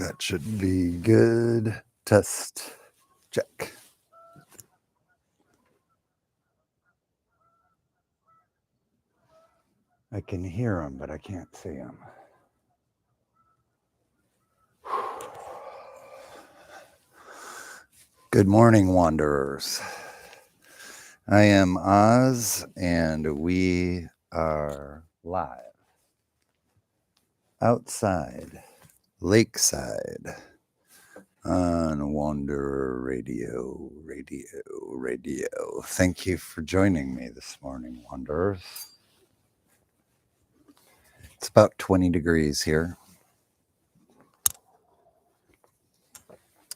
That should be good. Test. Check. I can hear them, but I can't see them. Good morning, wanderers. I am Oz, and we are live outside, lakeside, on Wanderer Radio. Thank you for joining me this morning, wanderers. It's about 20 degrees here.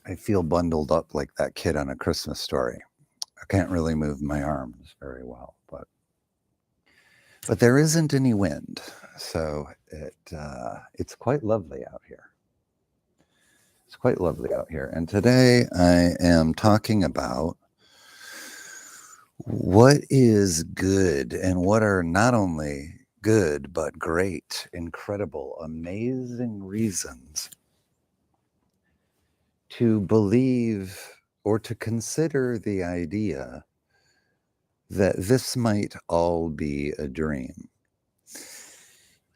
I feel bundled up like that kid on A Christmas Story. I can't really move my arms very well, but there isn't any wind, so it's quite lovely out here. It's quite lovely out here. And today I am talking about what is good and what are not only good, but great, incredible, amazing reasons to believe or to consider the idea that this might all be a dream.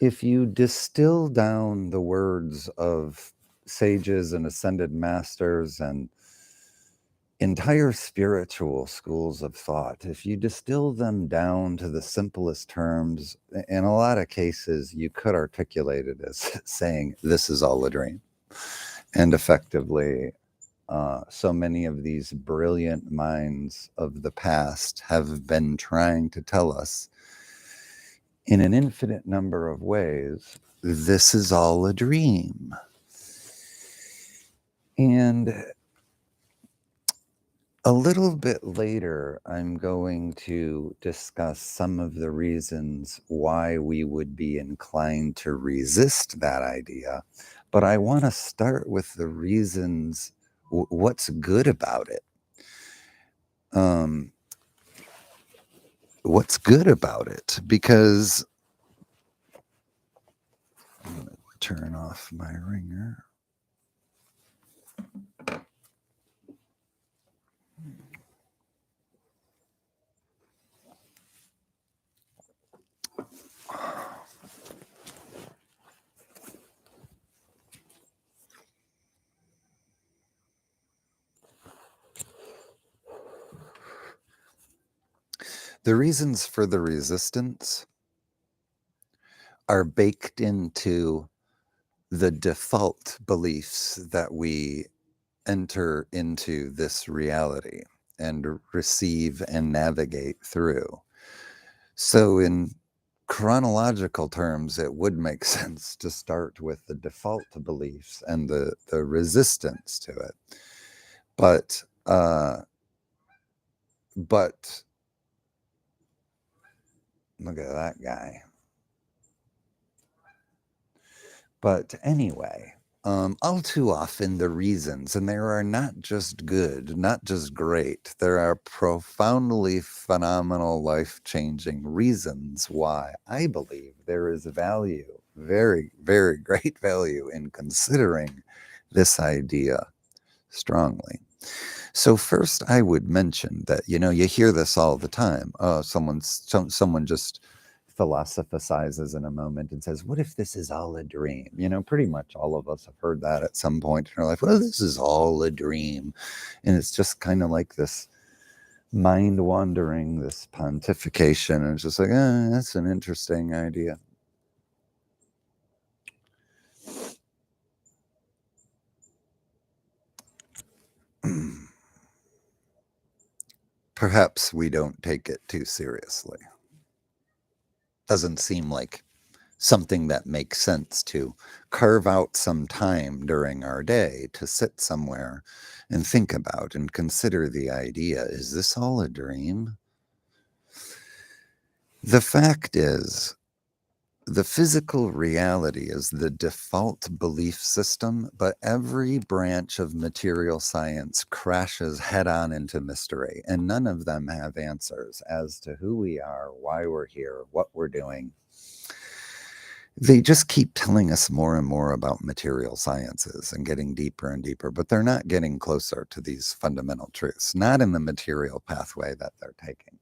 If you distill down the words of sages and ascended masters and entire spiritual schools of thought, if you distill them down to the simplest terms, in a lot of cases, you could articulate it as saying, this is all a dream. And effectively, so many of these brilliant minds of the past have been trying to tell us in an infinite number of ways, this is all a dream. And a little bit later, I'm going to discuss some of the reasons why we would be inclined to resist that idea. But I want to start with the reasons, what's good about it. What's good about it? Because I'm going to turn off my ringer. The reasons for the resistance are baked into the default beliefs that we enter into this reality and receive and navigate through. So in chronological terms, it would make sense to start with the default beliefs and the resistance to it. But look at that guy. But anyway, all too often the reasons, and there are not just good, not just great, there are profoundly phenomenal, life-changing reasons why I believe there is value, very, very great value in considering this idea strongly. So first I would mention that, you hear this all the time. Someone just philosophizes in a moment and says, what if this is all a dream? Pretty much all of us have heard that at some point in our life. Well, this is all a dream. And it's just kind of like this mind wandering, this pontification. And it's just like, that's an interesting idea. Perhaps we don't take it too seriously. Doesn't seem like something that makes sense to carve out some time during our day to sit somewhere and think about and consider the idea, is this all a dream? The fact is, the physical reality is the default belief system, but every branch of material science crashes head-on into mystery, and none of them have answers as to who we are, why we're here, what we're doing. They just keep telling us more and more about material sciences and getting deeper and deeper, but they're not getting closer to these fundamental truths, not in the material pathway that they're taking.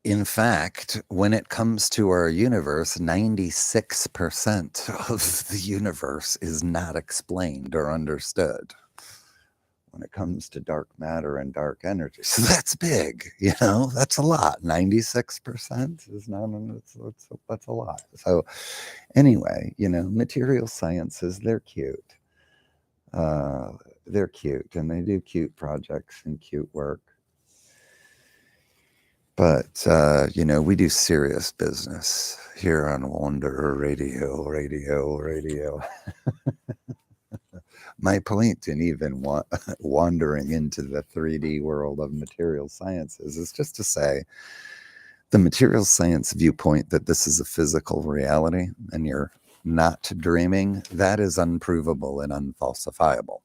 In fact, when it comes to our universe, 96% of the universe is not explained or understood when it comes to dark matter and dark energy. So that's big, that's a lot. 96% is not, that's a lot. So anyway, material sciences, they're cute. They're cute and they do cute projects and cute work. But, we do serious business here on Wanderer Radio. My point in even wandering into the 3D world of material sciences is just to say the material science viewpoint that this is a physical reality and you're not dreaming, that is unprovable and unfalsifiable.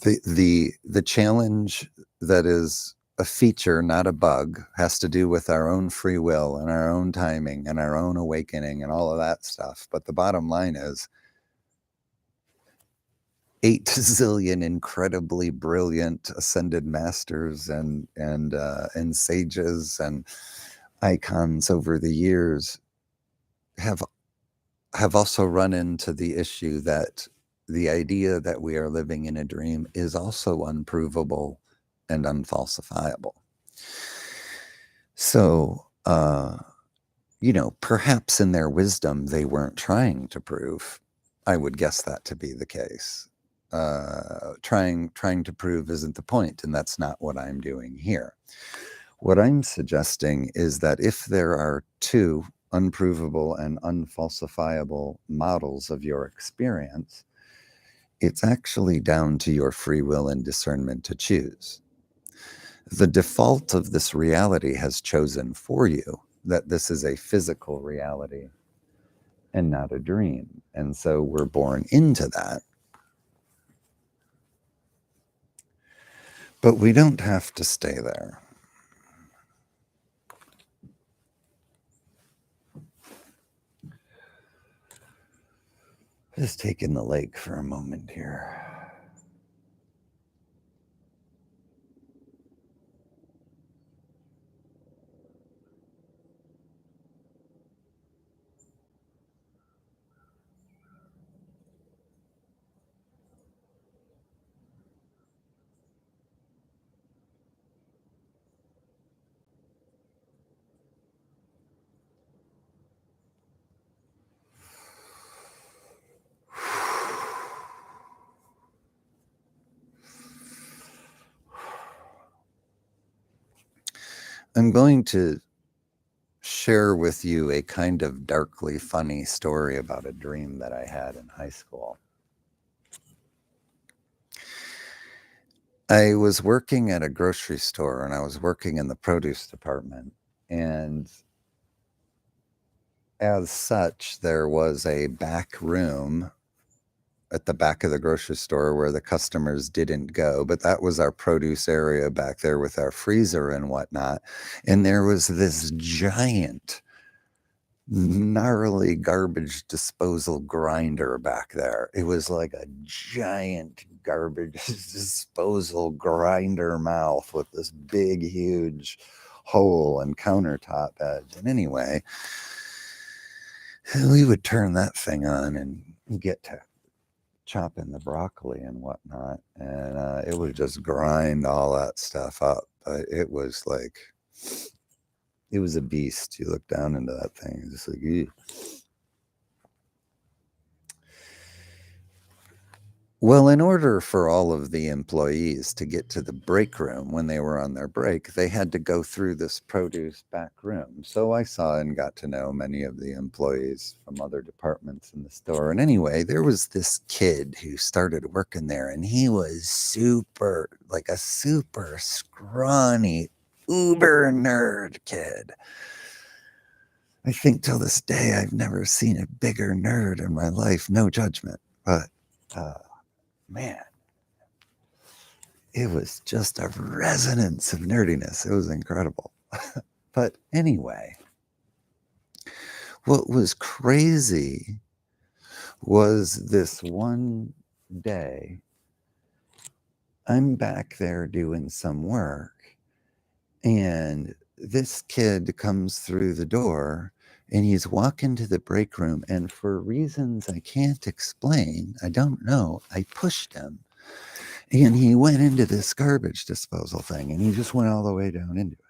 The challenge that is a feature, not a bug, has to do with our own free will and our own timing and our own awakening and all of that stuff. But the bottom line is 8 zillion incredibly brilliant ascended masters and sages and icons over the years have also run into the issue that the idea that we are living in a dream is also unprovable and unfalsifiable. So, perhaps in their wisdom, they weren't trying to prove. I would guess that to be the case. Trying to prove isn't the point, and that's not what I'm doing here. What I'm suggesting is that if there are two unprovable and unfalsifiable models of your experience, it's actually down to your free will and discernment to choose. The default of this reality has chosen for you that this is a physical reality and not a dream. And so we're born into that. But we don't have to stay there. Just take in the lake for a moment here. I'm going to share with you a kind of darkly funny story about a dream that I had in high school. I was working at a grocery store and I was working in the produce department. And as such, there was a back room at the back of the grocery store where the customers didn't go, but that was our produce area back there with our freezer and whatnot. And there was this giant, gnarly garbage disposal grinder back there. It was like a giant garbage disposal grinder mouth with this big, huge hole and countertop edge. And anyway, we would turn that thing on and get to chopping the broccoli and whatnot, and it would just grind all that stuff up. It was like, it was a beast. You look down into that thing, just like, ew. Well, in order for all of the employees to get to the break room when they were on their break, they had to go through this produce back room. So I saw and got to know many of the employees from other departments in the store. And anyway, there was this kid who started working there, and he was like a super scrawny, uber nerd kid. I think till this day, I've never seen a bigger nerd in my life. No judgment, but man, it was just a resonance of nerdiness. It was incredible. But anyway, what was crazy was this one day, I'm back there doing some work, and this kid comes through the door and he's walking to the break room. And for reasons I can't explain, I don't know, I pushed him. And he went into this garbage disposal thing, and he just went all the way down into it.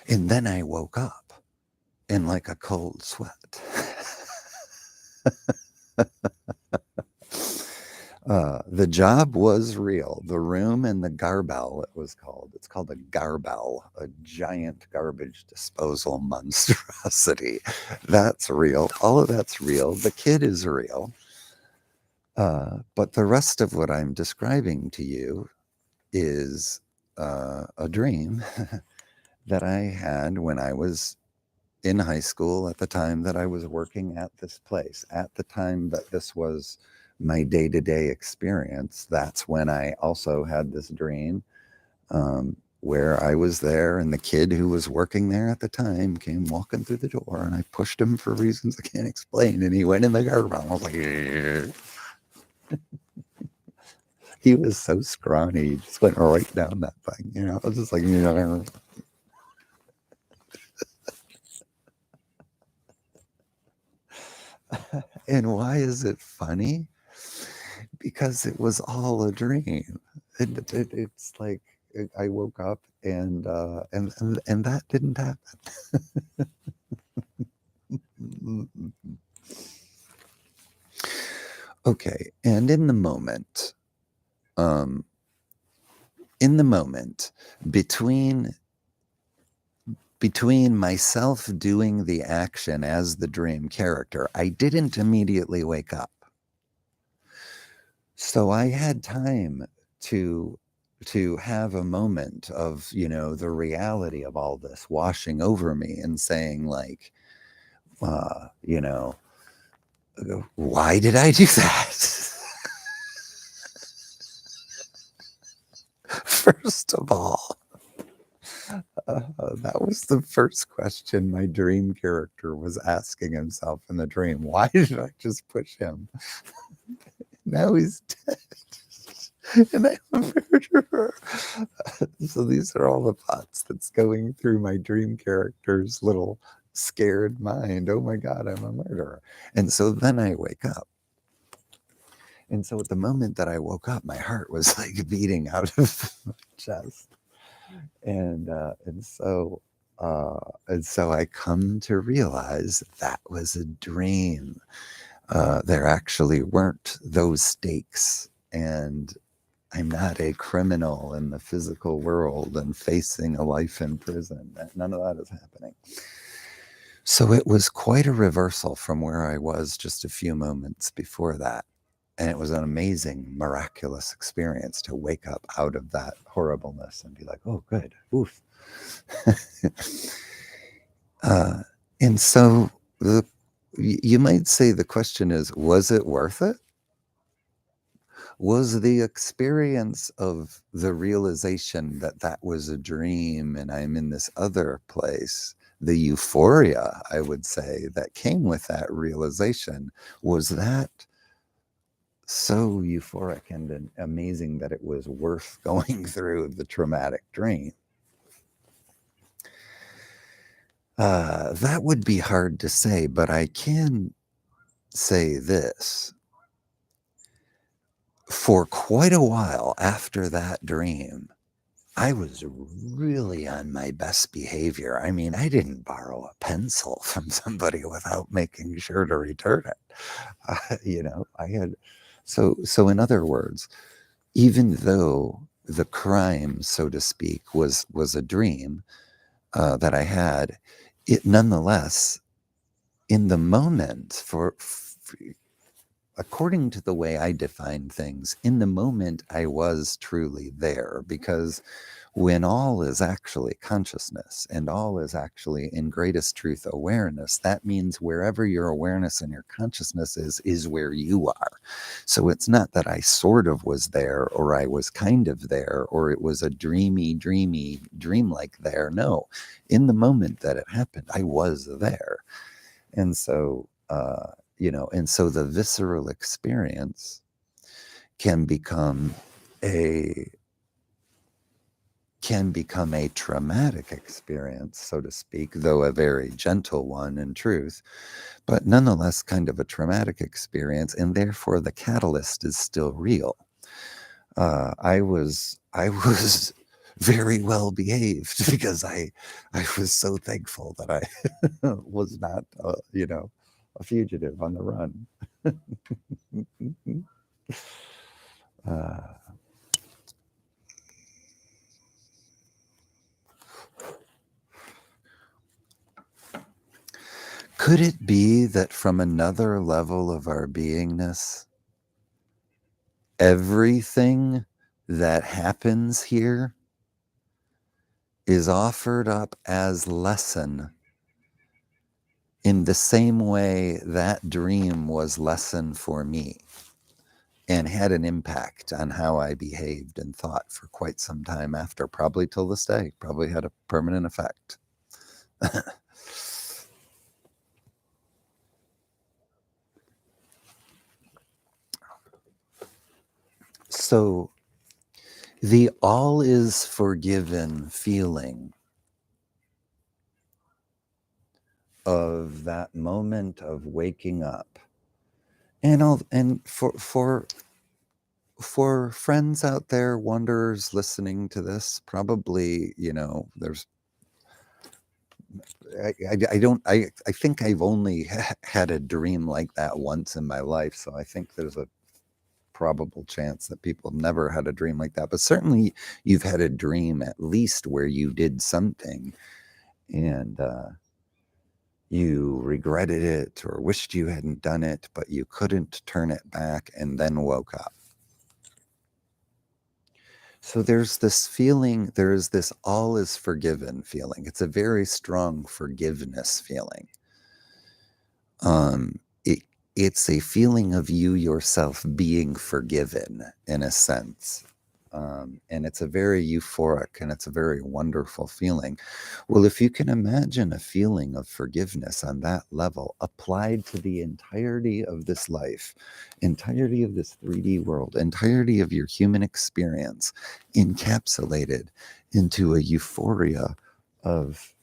And then I woke up in like a cold sweat. The job was real. The room in the Garbell, it was called. It's called a Garbell, a giant garbage disposal monstrosity. That's real. All of that's real. The kid is real. But the rest of what I'm describing to you is a dream that I had when I was in high school, at the time that I was working at this place, at the time that this was my day-to-day experience. That's when I also had this dream where I was there, and the kid who was working there at the time came walking through the door, and I pushed him for reasons I can't explain, and he went in the garbage. I was like, yeah. He was so scrawny, he just went right down that thing, you know. I was just like, you know. And why is it funny? Because it was all a dream. It's like I woke up and that didn't happen. Okay, and in the moment between myself doing the action as the dream character, I didn't immediately wake up. So I had time to have a moment of, you know, the reality of all this washing over me and saying like, you know, why did I do that? First of all, that was the first question my dream character was asking himself in the dream. Why did I just push him? Now he's dead. And I'm a murderer. So these are all the thoughts that's going through my dream character's little scared mind. Oh my God, I'm a murderer. And so then I wake up. And so at the moment that I woke up, my heart was like beating out of my chest. And so I come to realize that was a dream. There actually weren't those stakes, and I'm not a criminal in the physical world and facing a life in prison. None of that is happening. So it was quite a reversal from where I was just a few moments before that. And it was an amazing, miraculous experience to wake up out of that horribleness and be like, oh, good, oof. And so you might say the question is, was it worth it? Was the experience of the realization that that was a dream and I'm in this other place, the euphoria, I would say, that came with that realization, was that so euphoric and amazing that it was worth going through the traumatic dream? That would be hard to say, but I can say this. For quite a while after that dream, I was really on my best behavior. I mean, I didn't borrow a pencil from somebody without making sure to return it. You know, I had, so in other words, even though the crime, so to speak, was a dream that I had, it nonetheless, in the moment, according to the way I define things, in the moment I was truly there, because when all is actually consciousness and all is actually in greatest truth awareness, that means wherever your awareness and your consciousness is where you are. So it's not that I sort of was there, or I was kind of there, or it was a dreamy, dreamlike there. No, in the moment that it happened, I was there. And so, and so the visceral experience can become a traumatic experience, so to speak, though a very gentle one in truth, but nonetheless kind of a traumatic experience, and therefore the catalyst is still real. I was very well behaved because I was so thankful that I was not, a fugitive on the run. Could it be that from another level of our beingness, everything that happens here is offered up as lesson in the same way that dream was lesson for me and had an impact on how I behaved and thought for quite some time after, probably till this day, probably had a permanent effect. So the all is forgiven feeling of that moment of waking up, and for friends out there, wanderers listening to this, probably, there's I think I've only had a dream like that once in my life, so I think there's a probable chance that people have never had a dream like that. But certainly you've had a dream at least where you did something and you regretted it or wished you hadn't done it, but you couldn't turn it back, and then woke up. So there's this feeling, there's this all is forgiven feeling. It's a very strong forgiveness feeling. It, it's a feeling of you yourself being forgiven in a sense. And it's a very euphoric and it's a very wonderful feeling. Well, if you can imagine a feeling of forgiveness on that level applied to the entirety of this life, entirety of this 3D world, entirety of your human experience, encapsulated into a euphoria of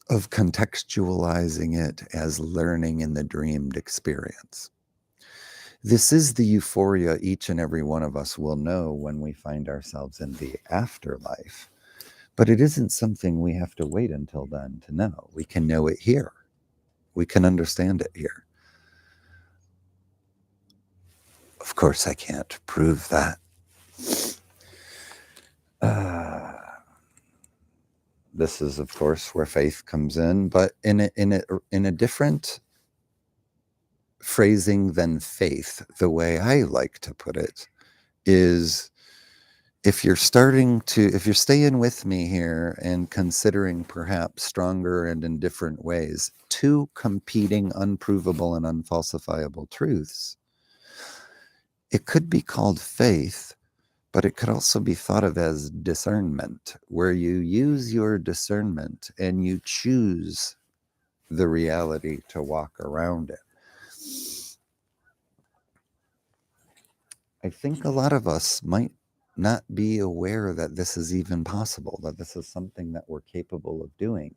contextualizing it as learning in the dreamed experience. This is the euphoria each and every one of us will know when we find ourselves in the afterlife. But it isn't something we have to wait until then to know. We can know it here. We can understand it here. Of course, I can't prove that. This is, of course, where faith comes in, but in a different phrasing than faith, the way I like to put it is, if you're staying with me here and considering perhaps stronger and in different ways two competing unprovable and unfalsifiable truths, it could be called faith, but it could also be thought of as discernment, where you use your discernment and you choose the reality to walk around it. I think a lot of us might not be aware that this is even possible, that this is something that we're capable of doing.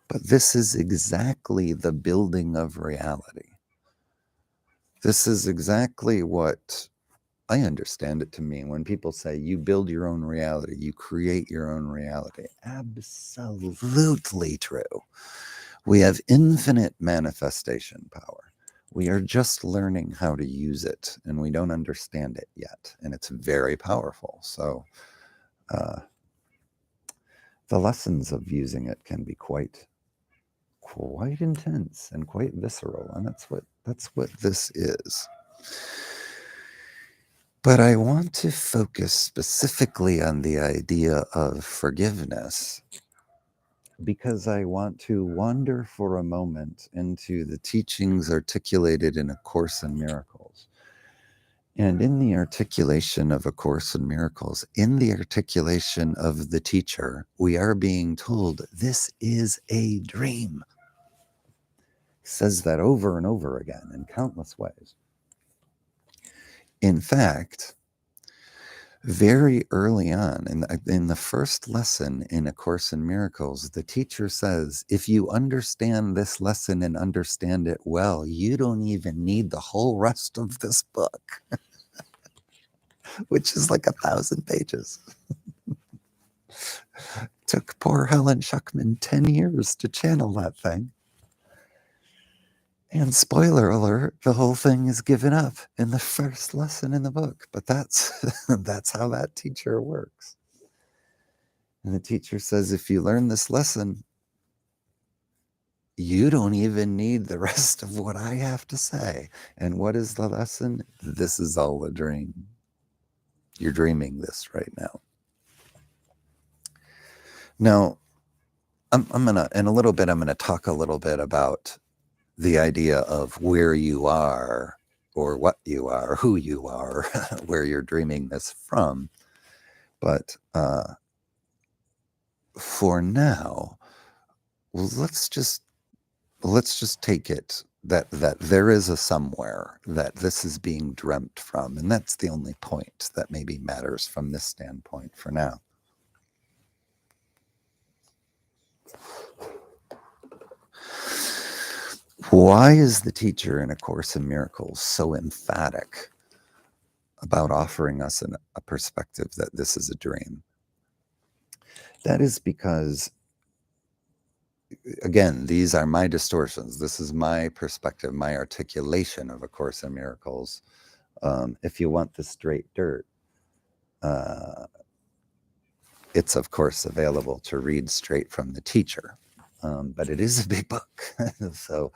But this is exactly the building of reality. This is exactly what I understand it to mean when people say you build your own reality, you create your own reality. Absolutely true. We have infinite manifestation power. We are just learning how to use it, and we don't understand it yet. And it's very powerful. So the lessons of using it can be quite intense and quite visceral. And That's what this is. But I want to focus specifically on the idea of forgiveness because I want to wander for a moment into the teachings articulated in A Course in Miracles. And in the articulation of A Course in Miracles, in the articulation of the teacher, we are being told this is a dream. He says that over and over again in countless ways. In fact, very early on in the first lesson in A Course in Miracles, the teacher says, if you understand this lesson and understand it well, you don't even need the whole rest of this book, which is like 1,000 pages. Took poor Helen Schuckman 10 years to channel that thing. And spoiler alert, the whole thing is given up in the first lesson in the book. But that's that's how that teacher works. And the teacher says, if you learn this lesson, you don't even need the rest of what I have to say. And what is the lesson? This is all a dream. You're dreaming this right now. Now, I'm gonna, in a little bit, I'm gonna talk a little bit about the idea of where you are or what you are, who you are, where you're dreaming this from. But for now, let's just take it that there is a somewhere that this is being dreamt from, and that's the only point that maybe matters from this standpoint for now. Why is the teacher in A Course in Miracles so emphatic about offering us a perspective that this is a dream? That is because, again, these are my distortions. This is my perspective, my articulation of A Course in Miracles. If you want the straight dirt, it's of course available to read straight from the teacher, but it is a big book. So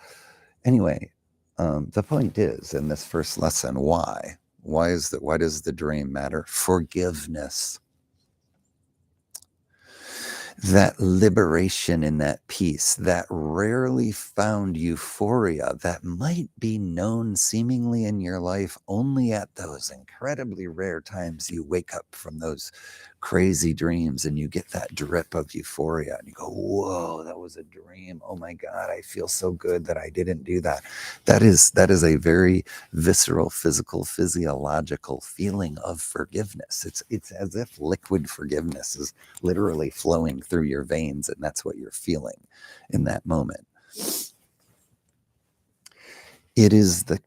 anyway, the point is, in this first lesson, why does the dream matter? Forgiveness. That liberation in that peace, that rarely found euphoria that might be known seemingly in your life only at those incredibly rare times you wake up from those crazy dreams and you get that drip of euphoria and you go, whoa, that was a dream. Oh my God, I feel so good that I didn't do that. That is a very visceral, physical, physiological feeling of forgiveness. It's as if liquid forgiveness is literally flowing through your veins, and that's what you're feeling in that moment. It is the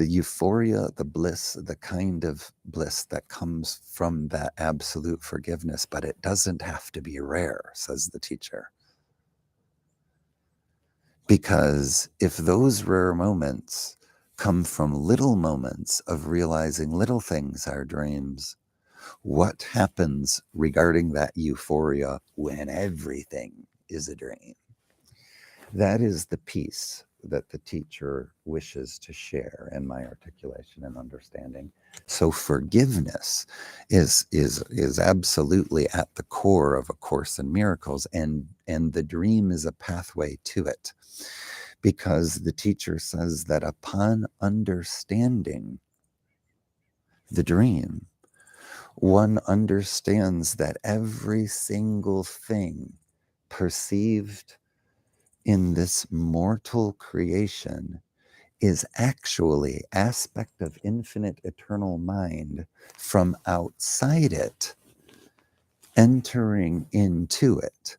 euphoria, the bliss, the kind of bliss that comes from that absolute forgiveness, but it doesn't have to be rare, says the teacher. Because if those rare moments come from little moments of realizing little things are dreams, what happens regarding that euphoria when everything is a dream? That is the peace that the teacher wishes to share in my articulation and understanding. So forgiveness is absolutely at the core of A Course in Miracles, and the dream is a pathway to it, because the teacher says that upon understanding the dream, one understands that every single thing perceived in this mortal creation is actually aspect of infinite eternal mind from outside it, entering into it.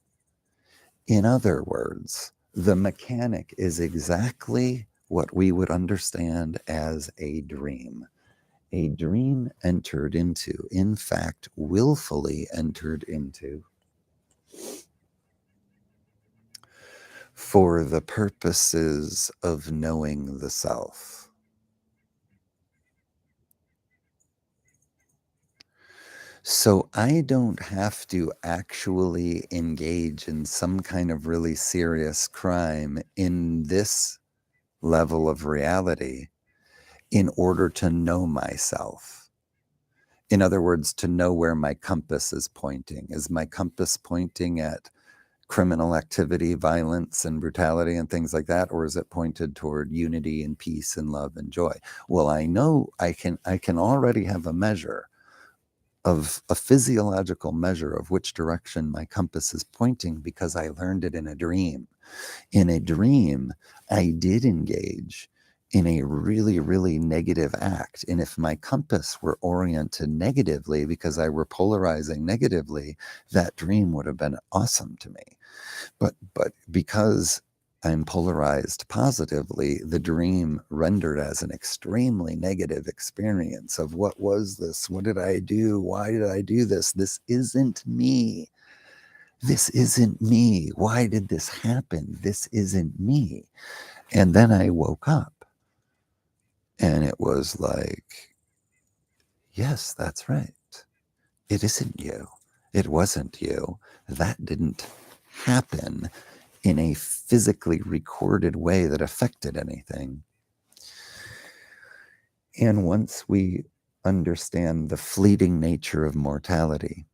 In other words, the mechanic is exactly what we would understand as a dream. A dream entered into, in fact, willfully entered into, for the purposes of knowing the self. So I don't have to actually engage in some kind of really serious crime in this level of reality in order to know myself. In other words, to know where my compass is pointing. Is my compass pointing at criminal activity, violence and brutality and things like that, or is it pointed toward unity and peace and love and joy? Well, I know I can already have a measure of a physiological measure of which direction my compass is pointing because I learned it in a dream. In a dream, I did engage in a really, really negative act. And if my compass were oriented negatively because I were polarizing negatively, that dream would have been awesome to me. But because I'm polarized positively, the dream rendered as an extremely negative experience of what was this? What did I do? Why did I do this? This isn't me. This isn't me. Why did this happen? This isn't me. And then I woke up and it was like, yes, that's right. It isn't you. It wasn't you. That didn't happen in a physically recorded way that affected anything. And once we understand the fleeting nature of mortality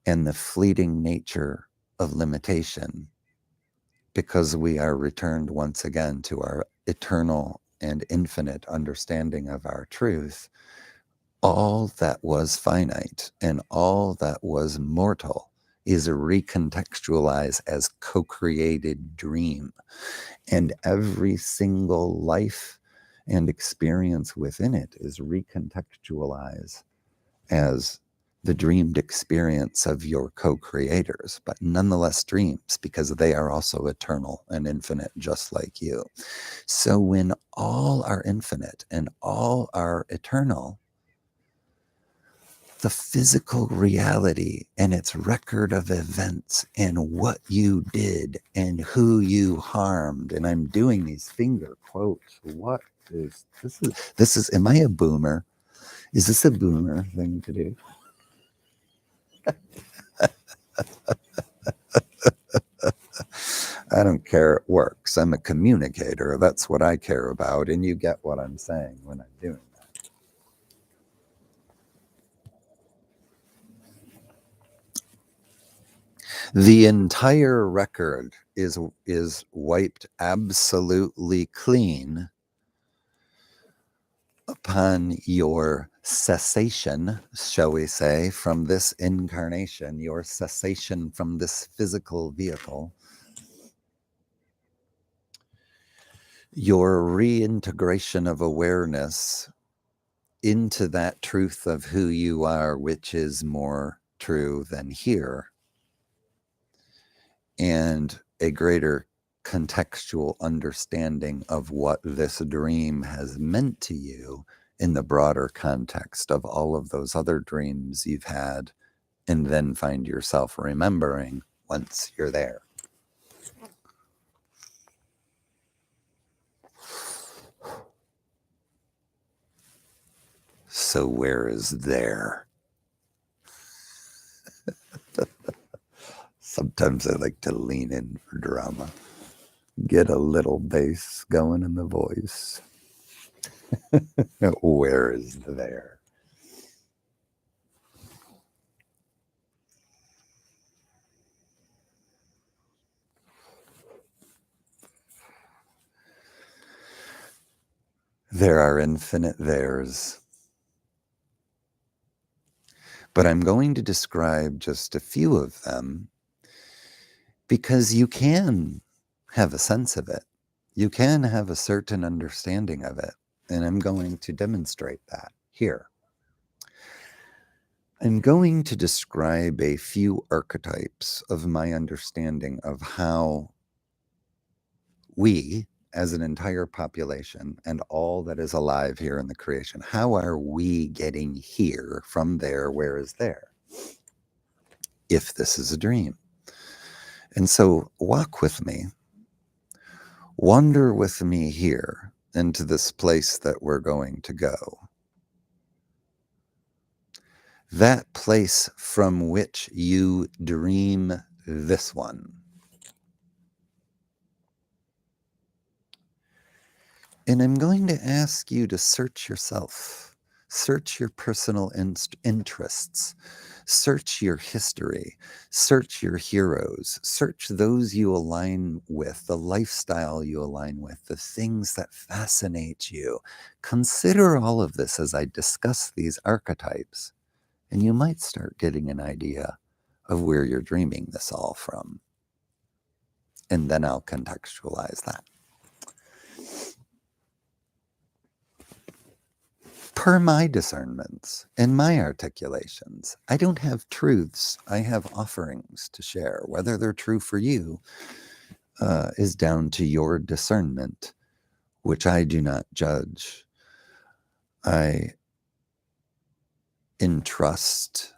and the fleeting nature of limitation, because we are returned once again to our eternal and infinite understanding of our truth, all that was finite and all that was mortal is recontextualized as co-created dream. And every single life and experience within it is recontextualized as the dreamed experience of your co-creators, but nonetheless dreams because they are also eternal and infinite, just like you. So when all are infinite and all are eternal, the physical reality and its record of events and what you did and who you harmed. And I'm doing these finger quotes. What is this? Am I a boomer? Is this a boomer thing to do? I don't care. It works. I'm a communicator. That's what I care about. And you get what I'm saying when I'm doing that. The entire record is wiped absolutely clean upon your cessation, shall we say, from this incarnation, your cessation from this physical vehicle, your reintegration of awareness into that truth of who you are, which is more true than here, and a greater contextual understanding of what this dream has meant to you in the broader context of all of those other dreams you've had, and then find yourself remembering once you're there. So where is there? Sometimes I like to lean in for drama. Get a little bass going in the voice. Where is there? There are infinite theirs. But I'm going to describe just a few of them because you can have a sense of it. You can have a certain understanding of it. And I'm going to demonstrate that here. I'm going to describe a few archetypes of my understanding of how we, as an entire population and all that is alive here in the creation, how are we getting here from there? Where is there? If this is a dream. And so walk with me, wander with me here into this place that we're going to go. That place from which you dream this one. And I'm going to ask you to search yourself, search your personal interests, search your history, search your heroes, search those you align with, the lifestyle you align with, the things that fascinate you. Consider all of this as I discuss these archetypes, and you might start getting an idea of where you're dreaming this all from. And then I'll contextualize that. Per my discernments and my articulations, I don't have truths. I have offerings to share. Whether they're true for you is down to your discernment, which I do not judge. I entrust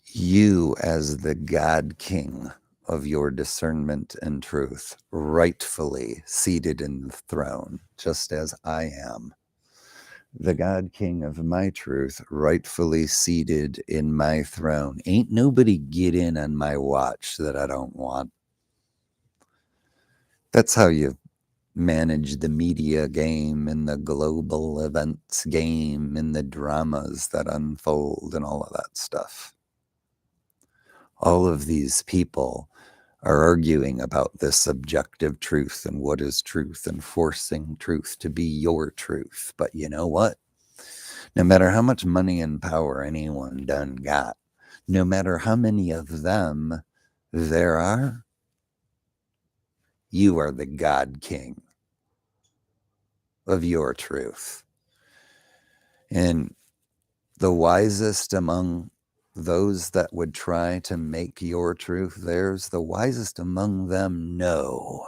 you as the God King of your discernment and truth, rightfully seated in the throne, just as I am the God King of my truth, rightfully seated in my throne. Ain't nobody get in on my watch that I don't want. That's how you manage the media game and the global events game and the dramas that unfold and all of that stuff. All of these people are arguing about this subjective truth and what is truth and forcing truth to be your truth. But you know what? No matter how much money and power anyone done got, no matter how many of them there are, you are the God King of your truth. And the wisest among those that would try to make your truth theirs, the wisest among them know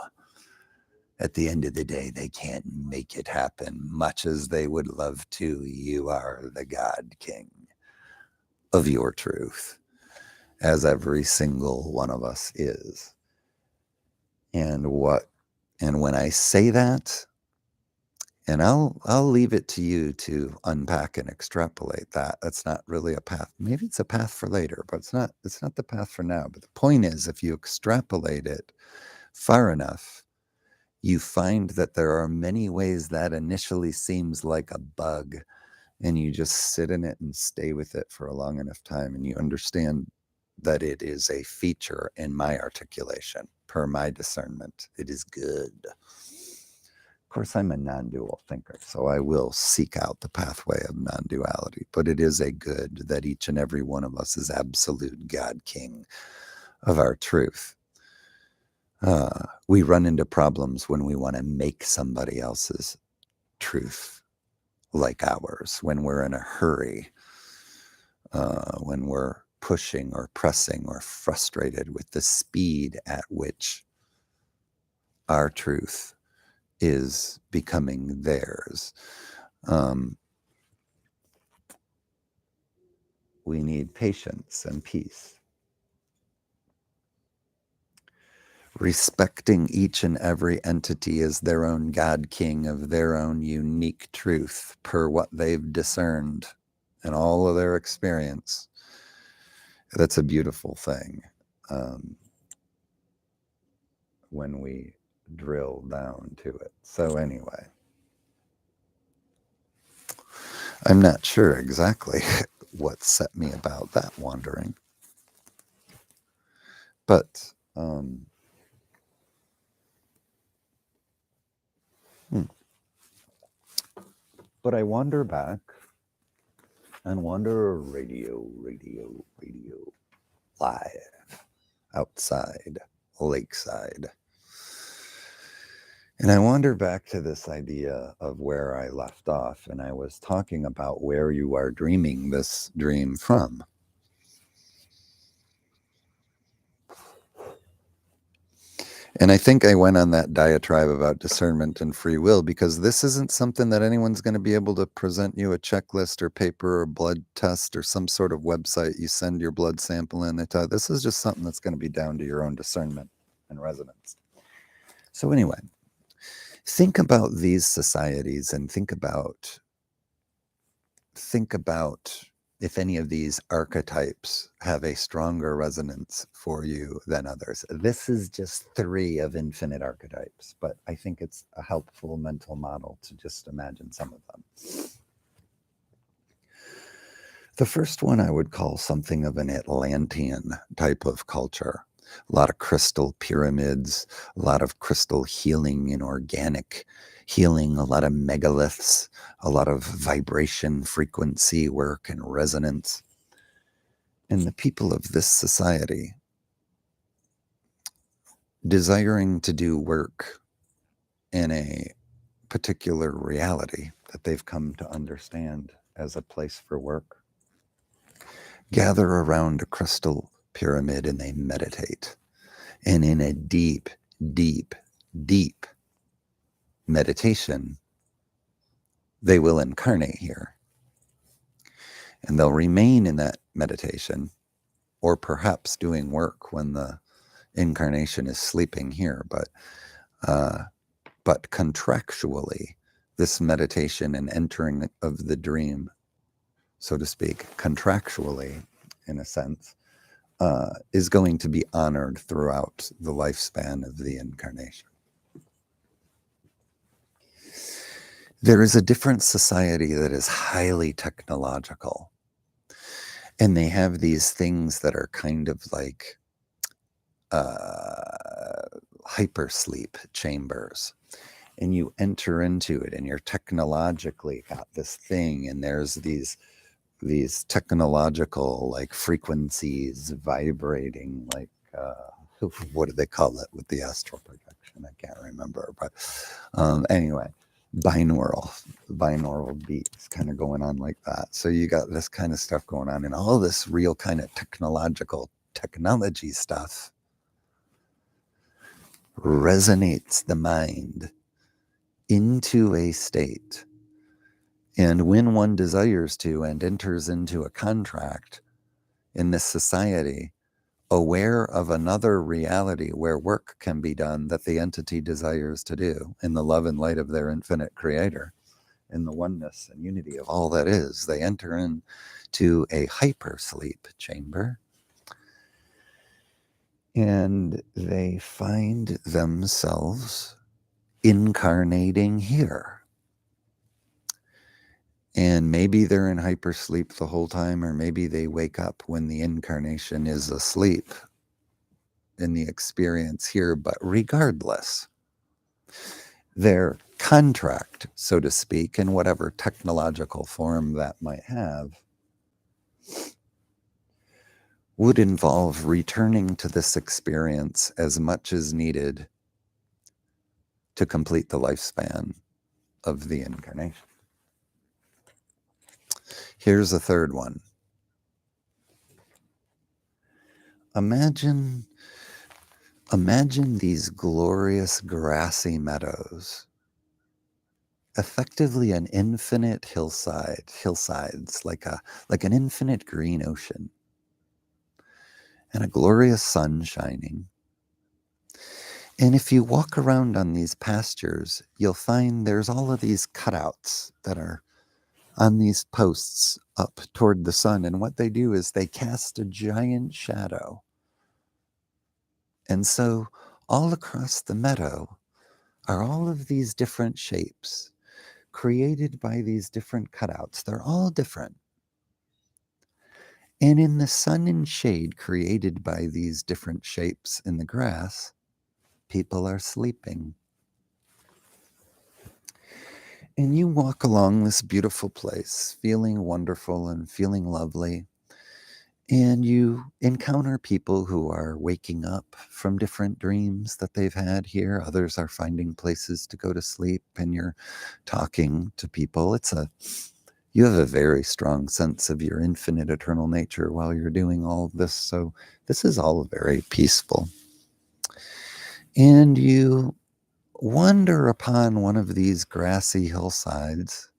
at the end of the day, they can't make it happen, much as they would love to. You are the God King of your truth, as every single one of us is. And when I say that, and I'll leave it to you to unpack and extrapolate that. That's not really a path. Maybe it's a path for later, but it's not the path for now. But the point is, if you extrapolate it far enough, you find that there are many ways that initially seems like a bug, and you just sit in it and stay with it for a long enough time, and you understand that it is a feature in my articulation, per my discernment. It is good. Of course, I'm a non-dual thinker, so I will seek out the pathway of non-duality, but it is a good that each and every one of us is absolute God King of our truth. We run into problems when we want to make somebody else's truth like ours, when we're in a hurry, when we're pushing or pressing or frustrated with the speed at which our truth is becoming theirs. We need patience and peace. Respecting each and every entity as their own God King of their own unique truth per what they've discerned in all of their experience. That's a beautiful thing. When we drill down to it. So anyway, I'm not sure exactly what set me about that wandering, but but I wander back and wander radio, live, outside, lakeside. And I wander back to this idea of where I left off, and I was talking about where you are dreaming this dream from. And I think I went on that diatribe about discernment and free will because this isn't something that anyone's going to be able to present you a checklist or paper or blood test or some sort of website. You send your blood sample in. This is just something that's going to be down to your own discernment and resonance. So anyway, think about these societies and think about if any of these archetypes have a stronger resonance for you than others. This is just 3 of infinite archetypes, but I think it's a helpful mental model to just imagine some of them. The first one I would call something of an Atlantean type of culture. A lot of crystal pyramids, a lot of crystal healing and organic healing, a lot of megaliths, a lot of vibration, frequency work, and resonance. And the people of this society, desiring to do work in a particular reality that they've come to understand as a place for work, gather around a crystal pyramid and they meditate. And in a deep, deep, deep meditation, they will incarnate here. And they'll remain in that meditation, or perhaps doing work when the incarnation is sleeping here. But contractually, this meditation and entering of the dream, so to speak, contractually, in a sense, is going to be honored throughout the lifespan of the incarnation. There is a different society that is highly technological, and they have these things that are kind of like hypersleep chambers, and you enter into it and you're technologically got this thing, and there's these technological like frequencies vibrating, like what do they call it with the astral projection? I can't remember, but anyway, binaural beats kind of going on like that. So you got this kind of stuff going on, and all this real kind of technology stuff resonates the mind into a state. And when one desires to and enters into a contract in this society, aware of another reality where work can be done that the entity desires to do in the love and light of their infinite creator, in the oneness and unity of all that is, they enter into a hypersleep chamber, and they find themselves incarnating here. And maybe they're in hypersleep the whole time, or maybe they wake up when the incarnation is asleep in the experience here. But regardless, their contract, so to speak, in whatever technological form that might have, would involve returning to this experience as much as needed to complete the lifespan of the incarnation. Here's a third one. Imagine these glorious grassy meadows, effectively an infinite hillsides, like an infinite green ocean, and a glorious sun shining. And if you walk around on these pastures, you'll find there's all of these cutouts that are on these posts up toward the sun. And what they do is they cast a giant shadow. And so all across the meadow are all of these different shapes created by these different cutouts. They're all different. And in the sun and shade created by these different shapes in the grass, people are sleeping. And you walk along this beautiful place, feeling wonderful and feeling lovely. And you encounter people who are waking up from different dreams that they've had here. Others are finding places to go to sleep, and you're talking to people. You have a very strong sense of your infinite eternal nature while you're doing all of this. So this is all very peaceful. And you wander upon one of these grassy hillsides,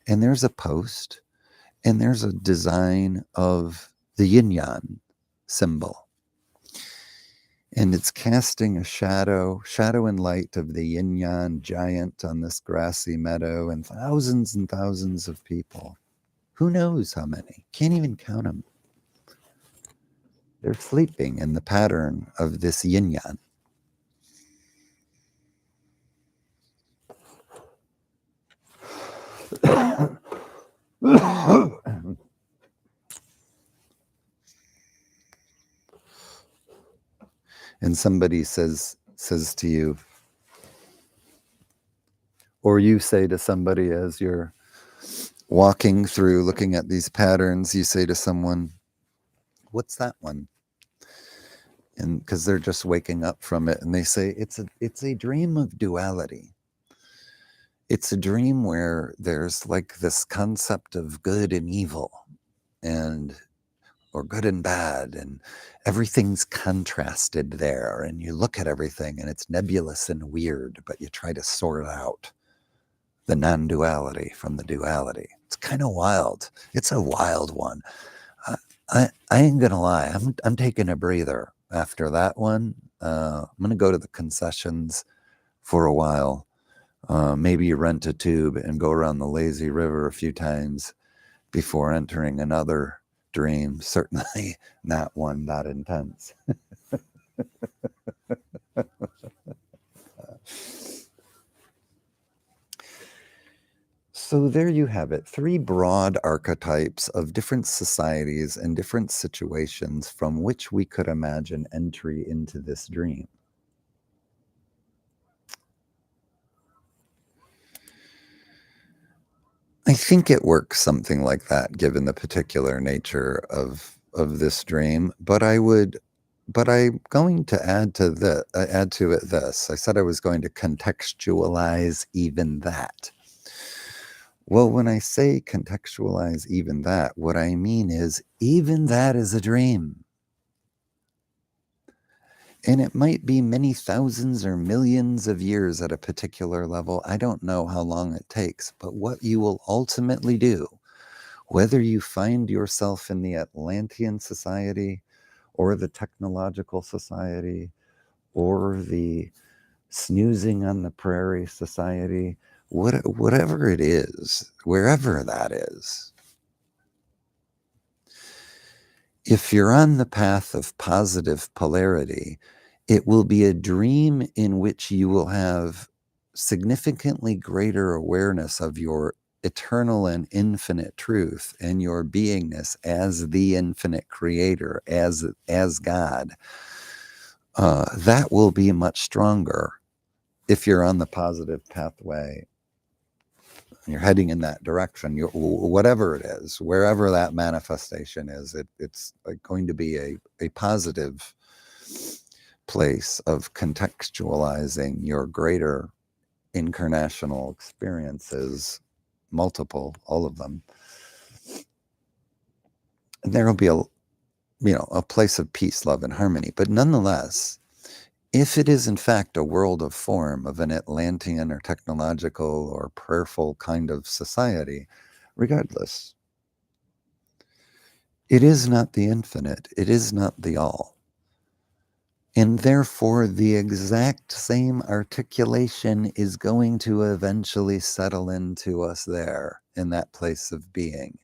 and there's a post, and there's a design of the yin-yang symbol. And it's casting a shadow and light of the yin-yang giant on this grassy meadow, and thousands of people Who knows how many? Can't even count them. They're sleeping in the pattern of this yin-yang. And somebody says to you, or you say to somebody as you're walking through looking at these patterns, you say to someone, what's that one? And because they're just waking up from it, and they say it's a dream of duality. It's a dream where there's like this concept of good and evil, and or good and bad, and everything's contrasted there, and you look at everything and it's nebulous and weird, but you try to sort out the non-duality from the duality. It's kind of wild. It's a wild one. I ain't gonna lie. I'm taking a breather after that one. I'm gonna go to the concessions for a while. Maybe rent a tube and go around the lazy river a few times before entering another dream. Certainly not one that intense. So there you have it, 3 broad archetypes of different societies and different situations from which we could imagine entry into this dream. I think it works something like that, given the particular nature of this dream. But I'm going to add to it this. I said I was going to contextualize even that. Well, when I say contextualize even that, what I mean is even that is a dream. And it might be many thousands or millions of years at a particular level. I don't know how long it takes, but what you will ultimately do, whether you find yourself in the Atlantean society or the technological society or the snoozing on the prairie society, whatever it is, wherever that is, if you're on the path of positive polarity, it will be a dream in which you will have significantly greater awareness of your eternal and infinite truth and your beingness as the infinite creator, as God. That will be much stronger if you're on the positive pathway. You're heading in that direction. Whatever it is, wherever that manifestation is, it's going to be a positive place of contextualizing your greater incarnational experiences, multiple, all of them. And there will be a place of peace, love, and harmony. But nonetheless, if it is in fact a world of form of an Atlantean or technological or prayerful kind of society, regardless, it is not the infinite, it is not the all. And therefore, the exact same articulation is going to eventually settle into us there in that place of being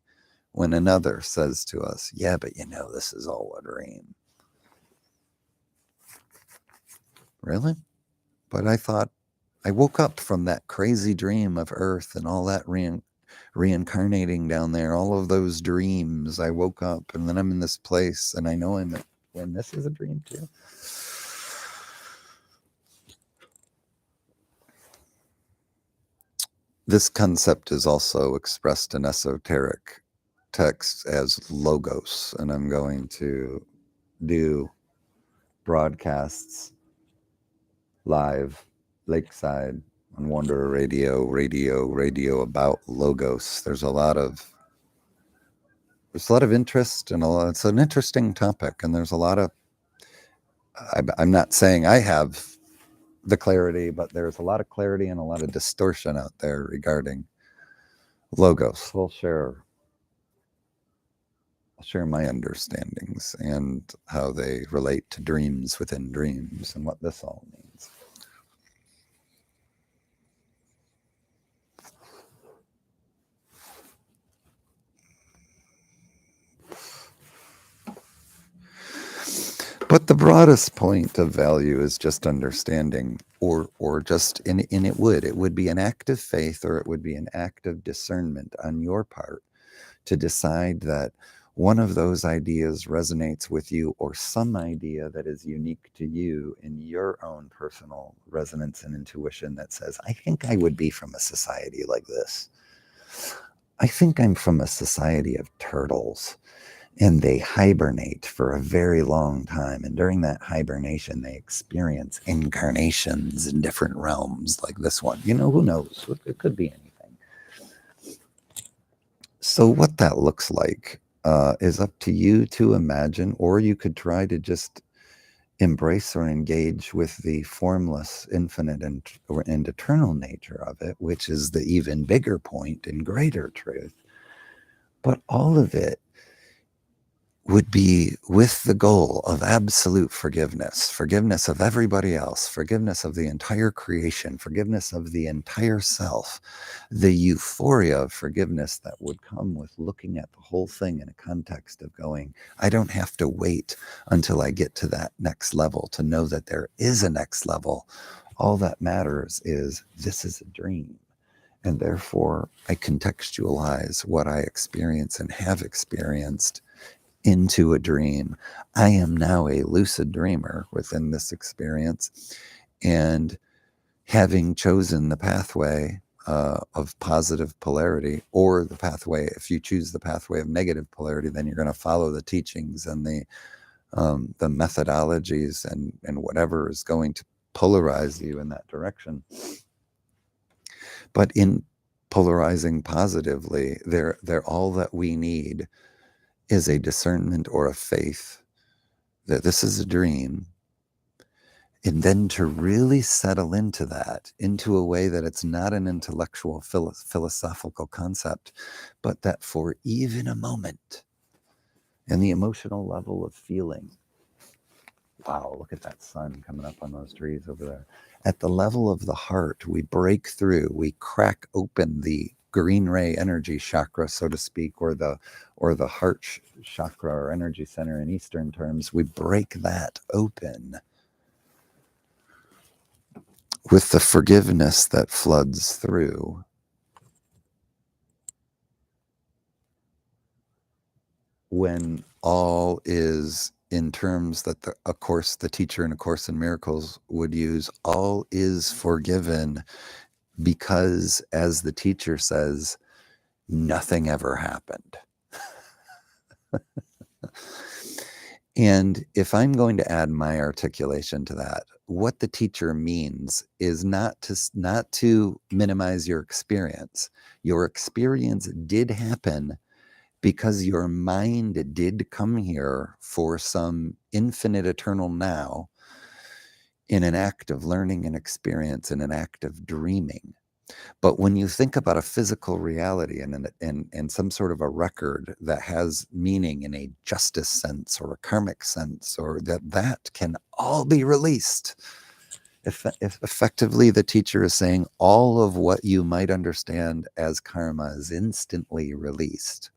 when another says to us, yeah, but this is all a dream. Really? But I thought, I woke up from that crazy dream of Earth and all that reincarnating down there, all of those dreams. I woke up and then I'm in this place and I know and this is a dream too. This concept is also expressed in esoteric texts as logos, and I'm going to do broadcasts live lakeside on Wanderer Radio about logos. There's a lot of interest and it's an interesting topic, and there's a lot of I'm not saying I have the clarity, but there's a lot of clarity and a lot of distortion out there regarding logos. I'll share my understandings and how they relate to dreams within dreams and what this all means. But the broadest point of value is just understanding, or just and it would be an act of faith, or it would be an act of discernment on your part to decide that one of those ideas resonates with you, or some idea that is unique to you in your own personal resonance and intuition that says, I think I would be from a society like this. I think I'm from a society of turtles, and they hibernate for a very long time. And during that hibernation, they experience incarnations in different realms like this one. Who knows? It could be anything. So what that looks like is up to you to imagine, or you could try to just embrace or engage with the formless, infinite, and eternal nature of it, which is the even bigger point and greater truth. But all of it would be with the goal of absolute forgiveness of everybody else, forgiveness of the entire creation, forgiveness of the entire self, the euphoria of forgiveness that would come with looking at the whole thing in a context of going, I don't have to wait until I get to that next level to know that there is a next level. All that matters is this is a dream. And therefore, I contextualize what I experience and have experienced into a dream. I am now a lucid dreamer within this experience, and having chosen the pathway of positive polarity, or the pathway, if you choose the pathway of negative polarity, then you're going to follow the teachings and the methodologies and whatever is going to polarize you in that direction. But in polarizing positively, they're all that we need is a discernment or a faith that this is a dream, and then to really settle into that, into a way that it's not an intellectual philosophical concept, but that for even a moment, and the emotional level of feeling, wow, look at that sun coming up on those trees over there. At the level of the heart, we break through, we crack open the green ray energy chakra, so to speak, or the heart chakra or energy center in Eastern terms. We break that open with the forgiveness that floods through. When all is, in terms that the teacher in A Course in Miracles would use, all is forgiven, because, as the teacher says, nothing ever happened. And if I'm going to add my articulation to that, what the teacher means is not to minimize your experience. Your experience did happen because your mind did come here for some infinite eternal now, in an act of learning and experience, in an act of dreaming. But when you think about a physical reality and some sort of a record that has meaning in a justice sense or a karmic sense, or that can all be released. If effectively the teacher is saying all of what you might understand as karma is instantly released.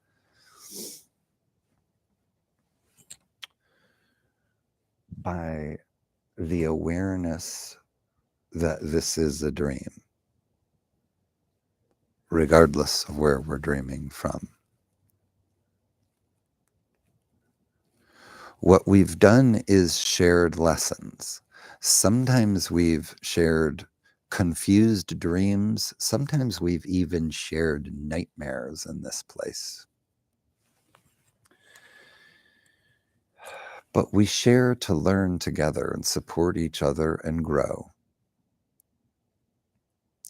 By the awareness that this is a dream, regardless of where we're dreaming from. What we've done is shared lessons. Sometimes we've shared confused dreams. Sometimes we've even shared nightmares in this place. But we share to learn together and support each other and grow.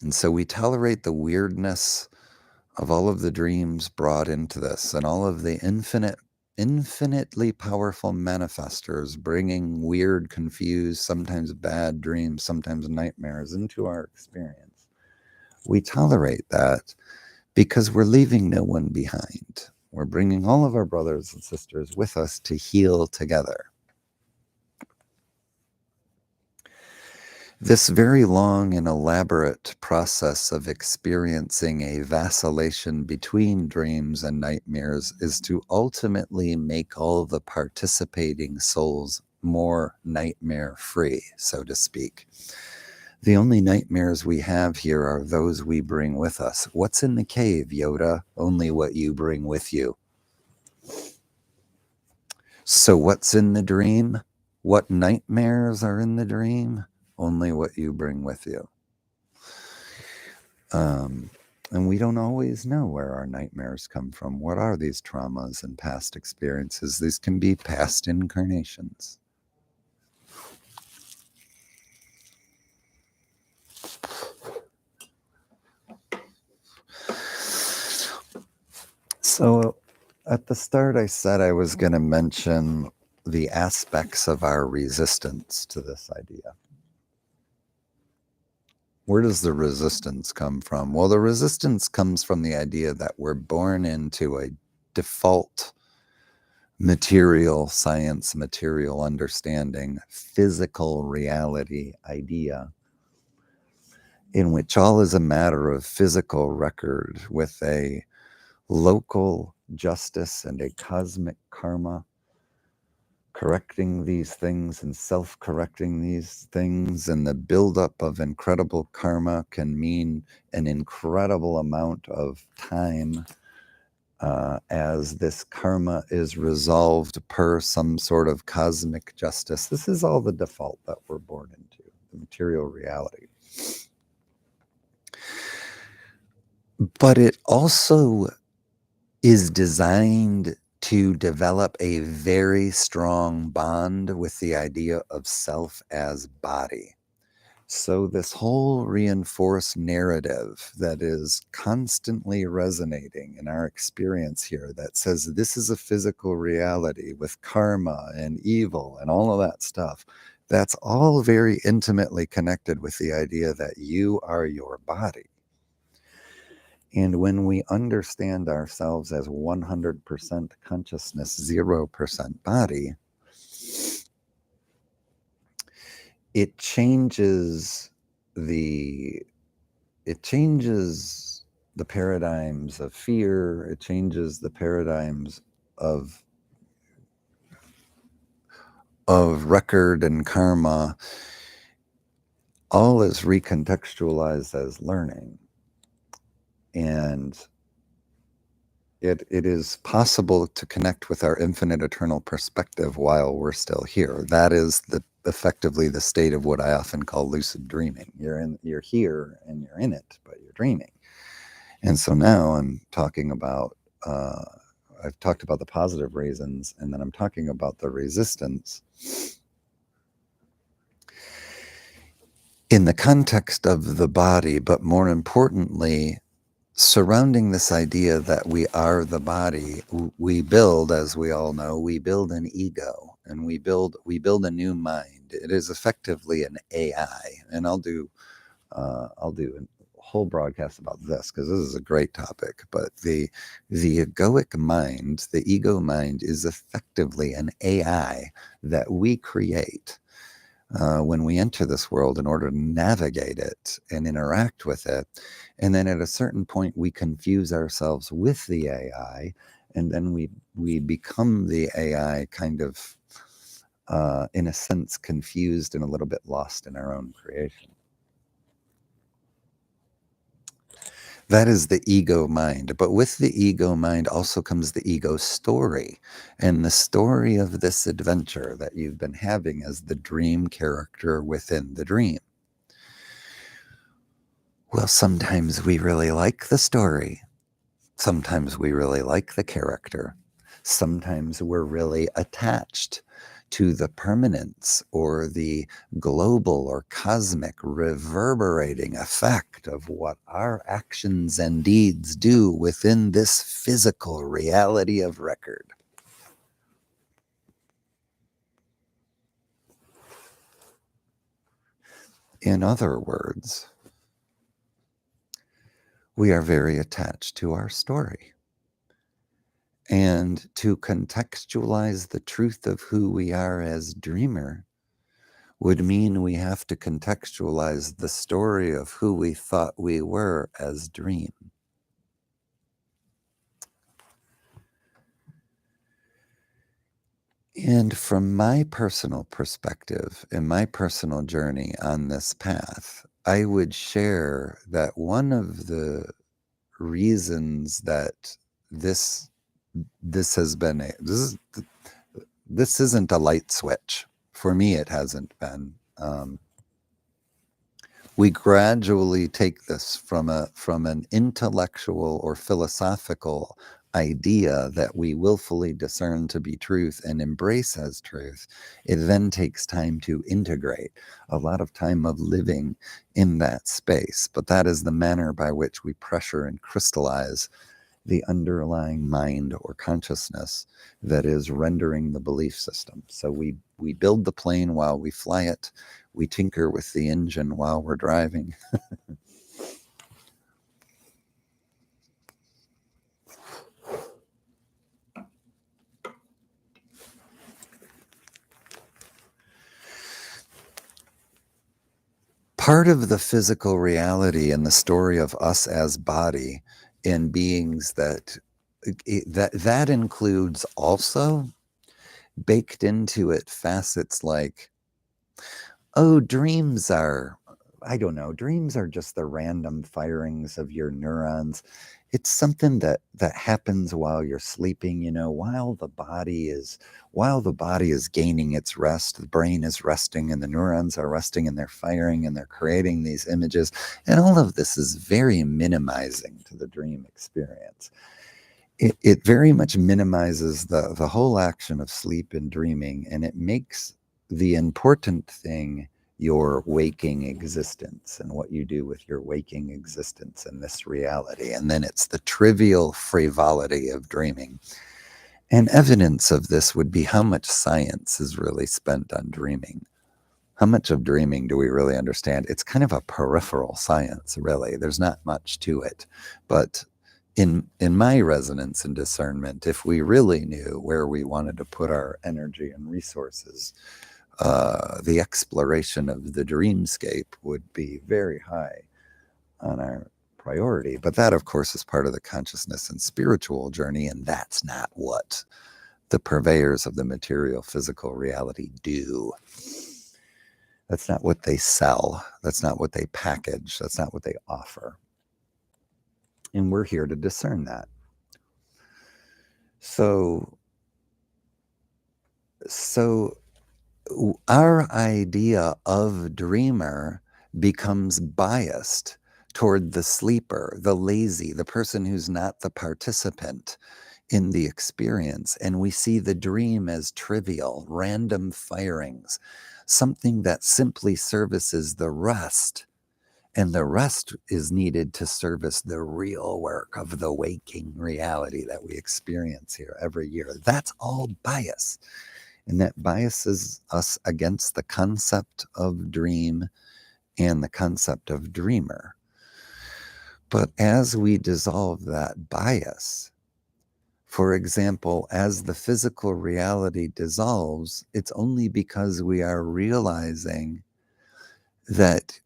And so we tolerate the weirdness of all of the dreams brought into this, and all of the infinitely powerful manifestors bringing weird, confused, sometimes bad dreams, sometimes nightmares into our experience. We tolerate that because we're leaving no one behind. We're bringing all of our brothers and sisters with us to heal together. This very long and elaborate process of experiencing a vacillation between dreams and nightmares is to ultimately make all the participating souls more nightmare free, so to speak. The only nightmares we have here are those we bring with us. What's in the cave, Yoda? Only what you bring with you. So what's in the dream? What nightmares are in the dream? Only what you bring with you. And we don't always know where our nightmares come from. What are these traumas and past experiences? These can be past incarnations. So at the start, I said I was going to mention the aspects of our resistance to this idea. Where does the resistance come from? Well, the resistance comes from the idea that we're born into a default material science, material understanding, physical reality idea in which all is a matter of physical record with a local justice and a cosmic karma correcting these things and self-correcting these things, and the buildup of incredible karma can mean an incredible amount of time as this karma is resolved per some sort of cosmic justice. This is all the default that we're born into, the material reality. But it also is designed to develop a very strong bond with the idea of self as body. So this whole reinforced narrative that is constantly resonating in our experience here that says this is a physical reality with karma and evil and all of that stuff, that's all very intimately connected with the idea that you are your body. And when we understand ourselves as 100% consciousness, 0% body, it changes the paradigms of fear. It changes the paradigms of record and karma. All is recontextualized as learning. And it is possible to connect with our infinite eternal perspective while we're still here. That is effectively the state of what I often call lucid dreaming. You're here and you're in it, but you're dreaming. And so now I'm talking about, I've talked about the positive reasons, and then I'm talking about the resistance in the context of the body, but more importantly, surrounding this idea that we are the body. We build, as we all know, we build an ego, and we build a new mind. It is effectively an AI, and I'll do a whole broadcast about this because this is a great topic. But the egoic mind, the ego mind, is effectively an AI that we create when we enter this world in order to navigate it and interact with it. And then at a certain point, we confuse ourselves with the AI, and then we become the AI, kind of, in a sense, confused and a little bit lost in our own creation. That is the ego mind. But with the ego mind also comes the ego story. And the story of this adventure that you've been having as the dream character within the dream. Well, sometimes we really like the story. Sometimes we really like the character. Sometimes we're really attached to the permanence or the global or cosmic reverberating effect of what our actions and deeds do within this physical reality of record. In other words, we are very attached to our story. And to contextualize the truth of who we are as dreamer would mean we have to contextualize the story of who we thought we were as dream. And from my personal perspective and my personal journey on this path, I would share that one of the reasons that this this has been this isn't a light switch. For me, it hasn't been. We gradually take this from an intellectual or philosophical idea that we willfully discern to be truth and embrace as truth. It then takes time to integrate, a lot of time of living in that space. But that is the manner by which we pressure and crystallize the underlying mind or consciousness that is rendering the belief system. So we build the plane while we fly it. We tinker with the engine while we're driving. Part of the physical reality and the story of us as body and beings that includes also baked into it facets like, oh, dreams are, I don't know, dreams are just the random firings of your neurons. It's something that happens while you're sleeping, while the body is gaining its rest, the brain is resting and the neurons are resting and they're firing and they're creating these images. And all of this is very minimizing to the dream experience. It very much minimizes the whole action of sleep and dreaming, and it makes the important thing your waking existence and what you do with your waking existence in this reality. And then it's the trivial frivolity of dreaming. And evidence of this would be how much science is really spent on dreaming. How much of dreaming do we really understand? It's kind of a peripheral science, really. There's not much to it. But in my resonance and discernment, if we really knew where we wanted to put our energy and resources, the exploration of the dreamscape would be very high on our priority. But that, of course, is part of the consciousness and spiritual journey, and that's not what the purveyors of the material physical reality do. That's not what they sell. That's not what they package. That's not what they offer. And we're here to discern that. So our idea of dreamer becomes biased toward the sleeper, the lazy, the person who's not the participant in the experience. And we see the dream as trivial, random firings, something that simply services the rest. And the rest is needed to service the real work of the waking reality that we experience here every year. That's all bias. And that biases us against the concept of dream and the concept of dreamer. But as we dissolve that bias, for example, as the physical reality dissolves, it's only because we are realizing that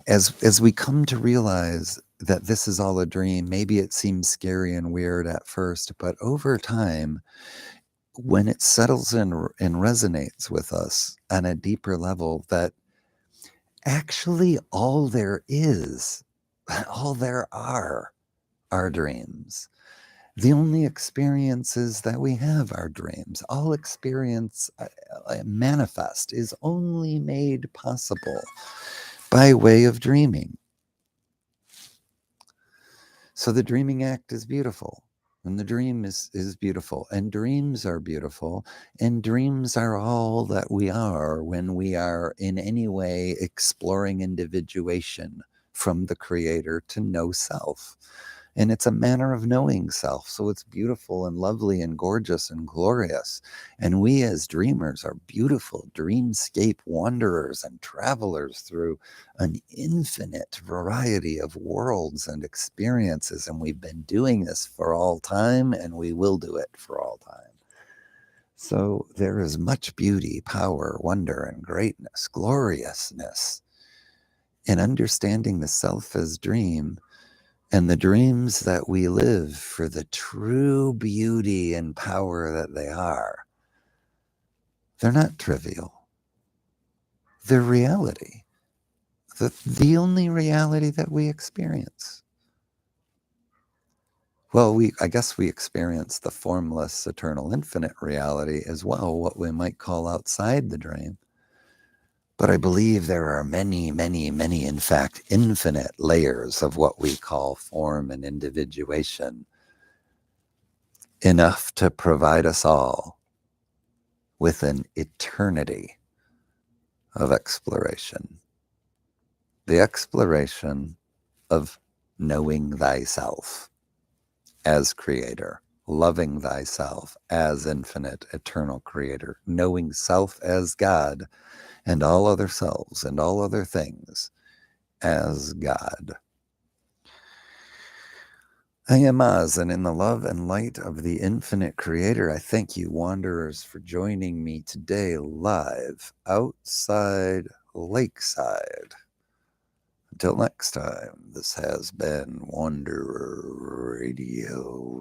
as we come to realize that this is all a dream, maybe it seems scary and weird at first, but over time, when it settles in and resonates with us on a deeper level, that actually all there is, all there are dreams. The only experiences that we have are dreams. All experience manifest is only made possible by way of dreaming. So the dreaming act is beautiful. And the dream is beautiful. And dreams are beautiful. And dreams are all that we are when we are in any way exploring individuation from the creator to know self. And it's a manner of knowing self. So it's beautiful and lovely and gorgeous and glorious. And we as dreamers are beautiful dreamscape wanderers and travelers through an infinite variety of worlds and experiences. And we've been doing this for all time, and we will do it for all time. So there is much beauty, power, wonder, and greatness, gloriousness in understanding the self as dream. And the dreams that we live for the true beauty and power that they are. They're not trivial. They're reality. The only reality that we experience. Well, I guess we experience the formless, eternal, infinite reality as well, what we might call outside the dream. But I believe there are many, many, many, in fact, infinite layers of what we call form and individuation, enough to provide us all with an eternity of exploration. The exploration of knowing thyself as creator, loving thyself as infinite, eternal creator, knowing self as God, and all other selves and all other things as God. I am Oz, and in the love and light of the infinite creator, I thank you, wanderers, for joining me today live outside Lakeside. Until next time, this has been Wanderer Radio.